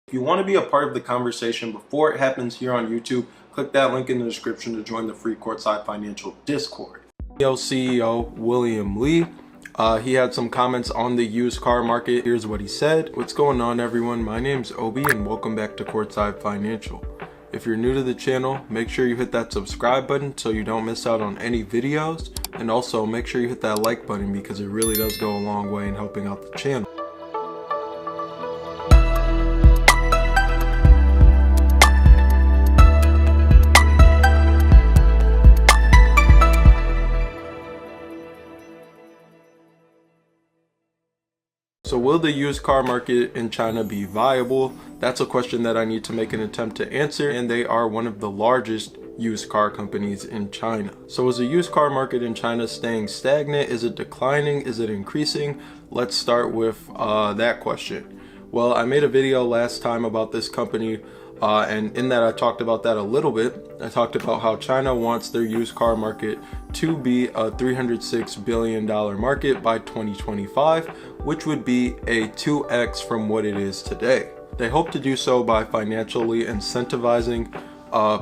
If you want to be a part of the conversation before it happens here on YouTube, click that link in the description to join the free Courtside Financial Discord. NIO CEO William Lee, he had some comments on the used car market. Here's what he said. What's going on, everyone? My name's Obi and welcome back to Courtside Financial. If you're new to the channel, make sure you hit that subscribe button so you don't miss out on any videos, and also make sure you hit that like button because it really does go a long way in helping out the channel. So will the used car market in China be viable? That's a question that I need to make an attempt to answer, and they are one of the largest used car companies in China. So is the used car market in China staying stagnant? Is it declining? Is it increasing? Let's start with that question. Well, I made a video last time about this company, and in that I talked about that a little bit. I talked about how China wants their used car market to be a $306 billion market by 2025, which would be a 2x from what it is today. They hope to do so by financially incentivizing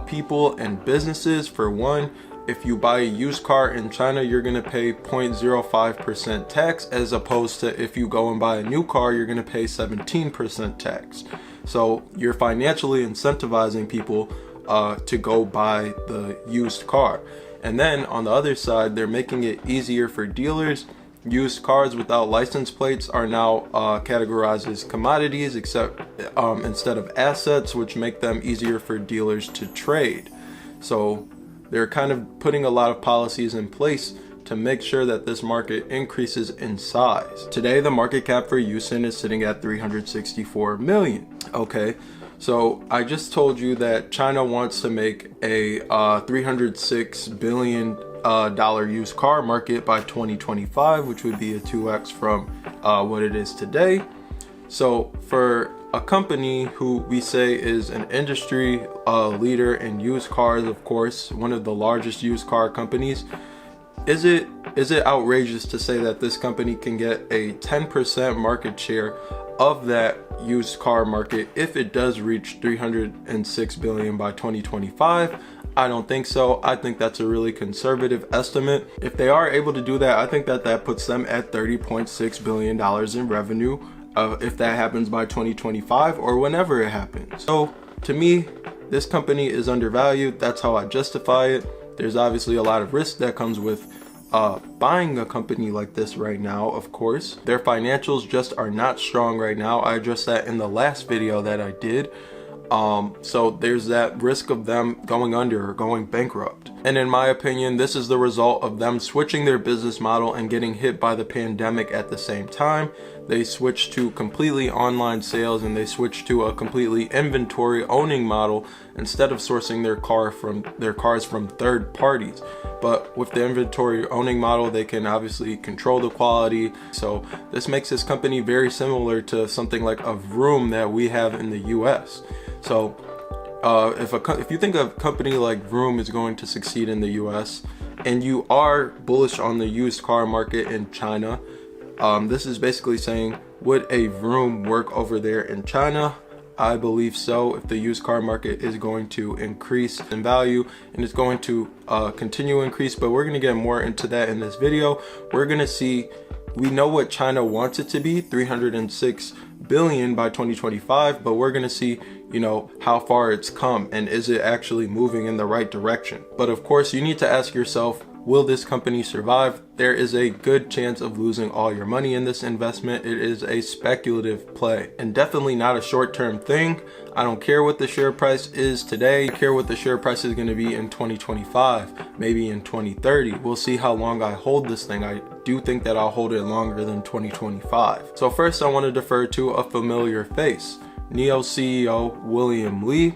people and businesses. For one, if you buy a used car in China, you're going to pay 0.05% tax, as opposed to if you go and buy a new car, you're going to pay 17% tax. So you're financially incentivizing people to go buy the used car. And then on the other side, they're making it easier for dealers. Used cars without license plates are now categorized as commodities, except instead of assets, which make them easier for dealers to trade. So they're kind of putting a lot of policies in place to make sure that this market increases in size. Today, the market cap for UXIN is sitting at 364 million. Okay, so I just told you that China wants to make a $306 billion used car market by 2025, which would be a 2x from what it is today. So for a company who we say is an industry leader in used cars, of course, one of the largest used car companies, is it outrageous to say that this company can get a 10% market share of that used car market if it does reach 306 billion by 2025? I don't think so. I think that's a really conservative estimate. If they are able to do that, I think that puts them at $30.6 billion in revenue if that happens by 2025 or whenever it happens. So to me, this company is undervalued. That's how I justify it. There's obviously a lot of risk that comes with buying a company like this right now. Of course, their financials just are not strong right now. I addressed that in the last video that I did. So there's that risk of them going under or going bankrupt. And in my opinion, this is the result of them switching their business model and getting hit by the pandemic at the same time. They switched to completely online sales, and they switched to a completely inventory owning model instead of sourcing their cars from third parties. But with the inventory owning model, they can obviously control the quality. So this makes this company very similar to something like a Vroom that we have in the US. So if you think a company like Vroom is going to succeed in the US, and you are bullish on the used car market in China, this is basically saying, would a Vroom work over there in China? I believe so. If the used car market is going to increase in value, and it's going to continue to increase, but we're going to get more into that in this video. We're going to see, we know what China wants it to be, 306 billion by 2025, but we're going to see, you know, how far it's come and is it actually moving in the right direction. But of course, you need to ask yourself, will this company survive? There is a good chance of losing all your money in this investment. It is a speculative play and definitely not a short-term thing. I don't care what the share price is today. I care what the share price is going to be in 2025, maybe in 2030. We'll see how long I hold this thing. I do think that I'll hold it longer than 2025. So first, I want to defer to a familiar face, NIO CEO William Lee.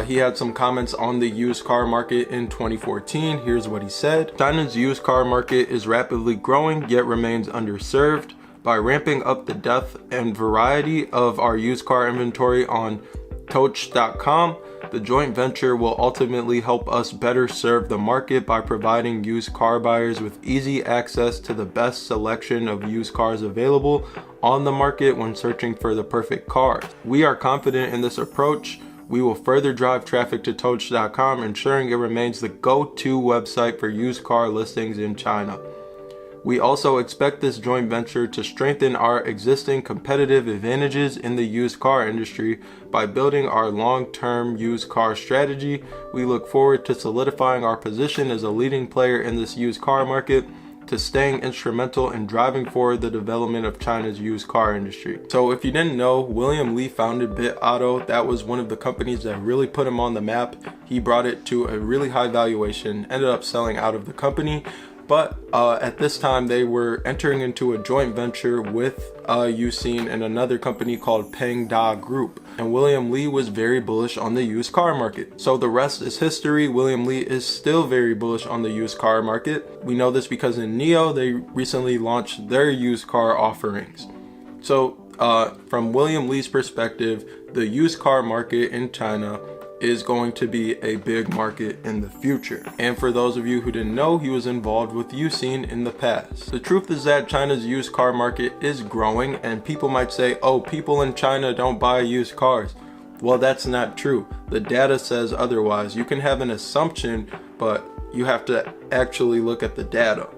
He had some comments on the used car market in 2014. Here's what he said. China's used car market is rapidly growing, yet remains underserved. By ramping up the depth and variety of our used car inventory on Coach.com, the joint venture will ultimately help us better serve the market by providing used car buyers with easy access to the best selection of used cars available on the market when searching for the perfect cars. We are confident in this approach. We will further drive traffic to Coach.com, ensuring it remains the go-to website for used car listings in China. We also expect this joint venture to strengthen our existing competitive advantages in the used car industry by building our long-term used car strategy. We look forward to solidifying our position as a leading player in this used car market, to staying instrumental in driving forward the development of China's used car industry. So if you didn't know, William Li founded BitAuto. That was one of the companies that really put him on the map. He brought it to a really high valuation, ended up selling out of the company. But at this time, they were entering into a joint venture with UXIN and another company called Pengda Group. And William Li was very bullish on the used car market. So the rest is history. William Li is still very bullish on the used car market. We know this because in NIO, they recently launched their used car offerings. So from William Li's perspective, the used car market in China is going to be a big market in the future. And for those of you who didn't know, he was involved with UXIN in the past. The truth is that China's used car market is growing, and people might say, oh, people in China don't buy used cars. Well, that's not true. The data says otherwise. You can have an assumption, but you have to actually look at the data.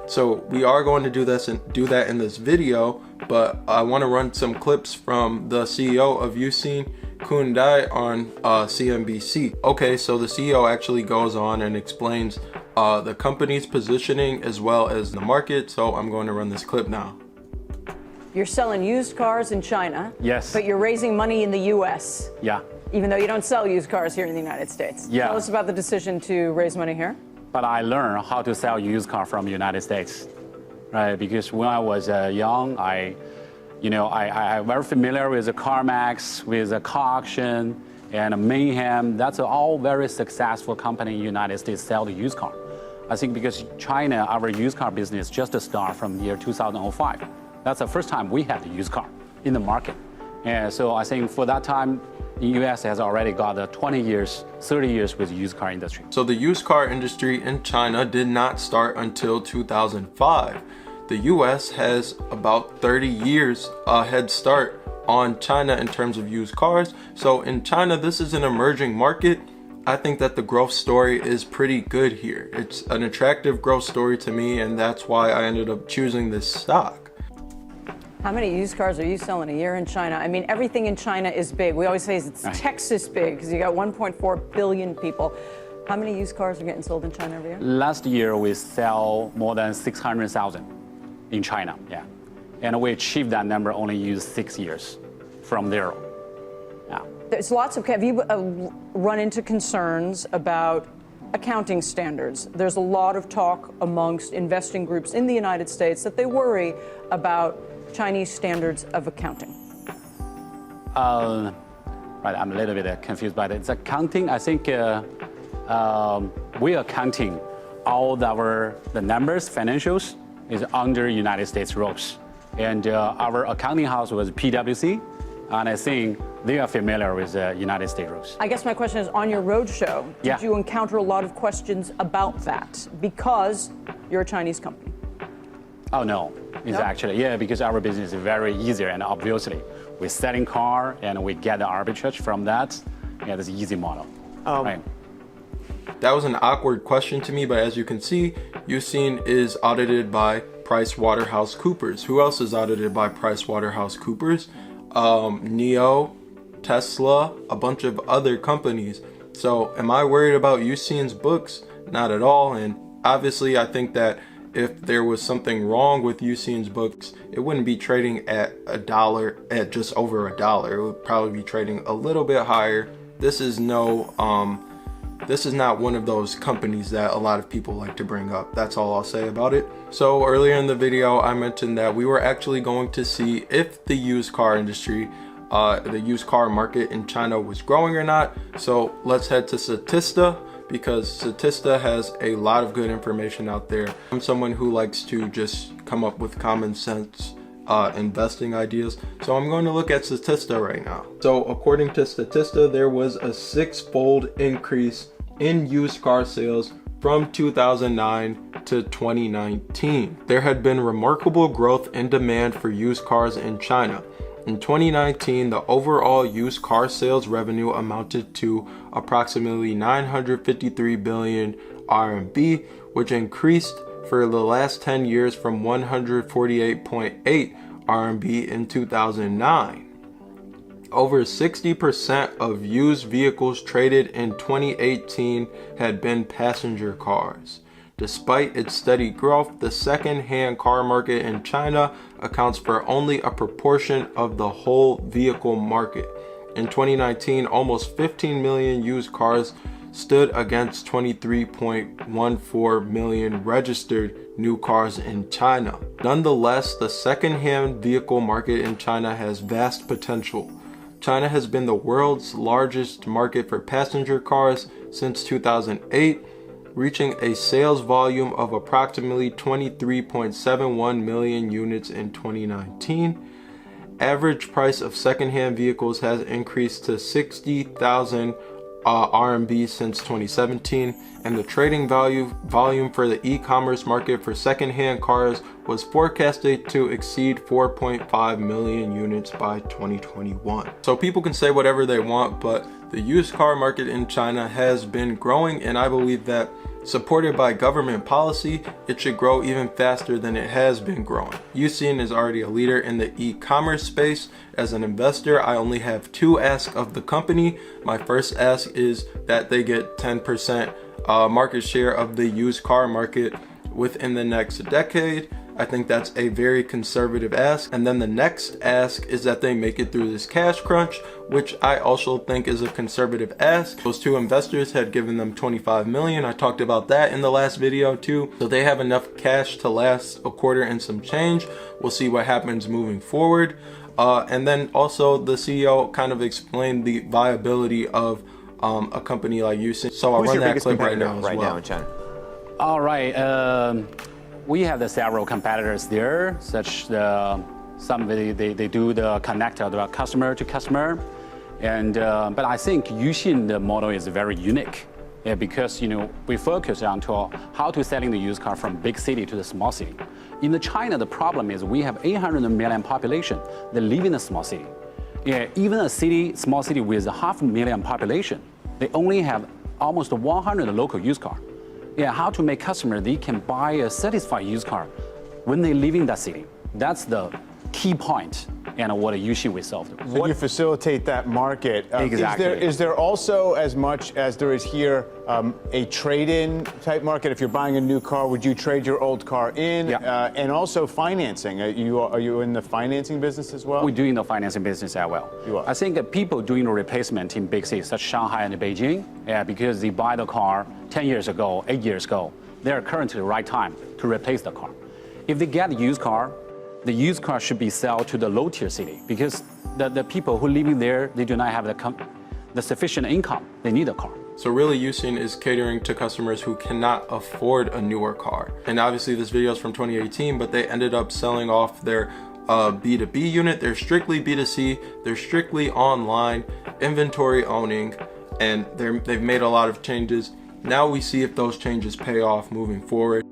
So we are going to do that in this video, but I want to run some clips from the CEO of UXIN, Kundai, on CNBC. Okay, so the CEO actually goes on and explains the company's positioning as well as the market. So I'm going to run this clip now. You're selling used cars in China. Yes. But you're raising money in the US. Yeah. Even though you don't sell used cars here in the United States. Yeah. Tell us about the decision to raise money here. But I learned how to sell used car from the United States, right? Because when I was young, I'm very familiar with the CarMax, with the car auction, and Mayhem. That's all very successful company in the United States sell the used car. I think because China, our used car business just started from the year 2005. That's the first time we had the used car in the market. And so I think for that time, the US has already got 20 years, 30 years with the used car industry. So the used car industry in China did not start until 2005. The US has about 30 years head start on China in terms of used cars. So in China, this is an emerging market. I think that the growth story is pretty good here. It's an attractive growth story to me, and that's why I ended up choosing this stock. How many used cars are you selling a year in China? I mean, everything in China is big. We always say it's Texas big because you got 1.4 billion people. How many used cars are getting sold in China every year? Last year, we sell more than 600,000 in China, yeah. And we achieved that number only in 6 years from zero. Yeah. There's lots of, have you run into concerns about accounting standards? There's a lot of talk amongst investing groups in the United States that they worry about Chinese standards of accounting. Right, I'm a little bit confused by it. It's accounting. I think we are counting all the numbers, financials, is under United States rules. And our accounting house was PwC, and I think they are familiar with United States rules. I guess my question is, on your roadshow, did you encounter a lot of questions about that because you're a Chinese company? Oh, no. It's actually, yeah, because our business is very easier, and obviously we're selling car and we get the arbitrage from that. Yeah, that's an easy model. Right. That was an awkward question to me, but as you can see, UXIN is audited by PricewaterhouseCoopers. Who else is audited by PricewaterhouseCoopers? NIO, Tesla, a bunch of other companies. So am I worried about UXIN's books? Not at all. And obviously I think that if there was something wrong with UXIN's books, it wouldn't be trading at $1, at just over $1. It would probably be trading a little bit higher. This is this is not one of those companies that a lot of people like to bring up. That's all I'll say about it. So earlier in the video, I mentioned that we were actually going to see if the used car industry, the used car market in China was growing or not. So let's head to Statista, because Statista has a lot of good information out there. I'm someone who likes to just come up with common sense investing ideas. So I'm going to look at Statista right now. So according to Statista, there was a 6-fold increase in used car sales from 2009 to 2019. There had been remarkable growth in demand for used cars in China. In 2019, the overall used car sales revenue amounted to approximately 953 billion RMB, which increased for the last 10 years from 148.8 RMB in 2009. Over 60% of used vehicles traded in 2018 had been passenger cars. Despite its steady growth, the second-hand car market in China accounts for only a proportion of the whole vehicle market. In 2019, almost 15 million used cars stood against 23.14 million registered new cars in China. Nonetheless, the second-hand vehicle market in China has vast potential. China has been the world's largest market for passenger cars since 2008, reaching a sales volume of approximately 23.71 million units in 2019. Average price of second-hand vehicles has increased to 60,000 RMB since 2017, and the trading volume for the e-commerce market for second-hand cars was forecasted to exceed 4.5 million units by 2021. So people can say whatever they want, but the used car market in China has been growing, and I believe that supported by government policy, it should grow even faster than it has been growing. UXIN is already a leader in the e-commerce space. As an investor, I only have two asks of the company. My first ask is that they get 10% market share of the used car market within the next decade. I think that's a very conservative ask. And then the next ask is that they make it through this cash crunch, which I also think is a conservative ask. Those two investors had given them 25 million. I talked about that in the last video too. So they have enough cash to last a quarter and some change. We'll see what happens moving forward. And then also the CEO kind of explained the viability of a company like UXIN. So I'll run that clip right now as well. Now in China? All right. We have the several competitors there, such some they do the connect the customer to customer, and but I think UXIN the model is very unique, because we focus on how to selling the used car from big city to the small city. In the China, the problem is we have 800 million population that live in a small city. Even a small city with 500,000 population, they only have almost 100 local used car. How to make customers they can buy a satisfied used car when they live in that city. That's the key point, and what UXIN we solved. So you facilitate that market. Exactly. Is there also, as much as there is here, a trade-in type market? If you're buying a new car, would you trade your old car in? Yeah. And also financing. Are you in the financing business as well? We're doing the financing business as well. You are. I think people doing the replacement in big cities such as Shanghai and Beijing, because they buy the car 10 years ago, 8 years ago, they're currently the right time to replace the car. If they get a used car, the used car should be sold to the low-tier city, because the people who live in there, they do not have the sufficient income. They need a car. So really, UXIN is catering to customers who cannot afford a newer car. And obviously this video is from 2018, but they ended up selling off their B2B unit. They're strictly B2C. They're strictly online, inventory owning, and they've made a lot of changes. Now we see if those changes pay off moving forward.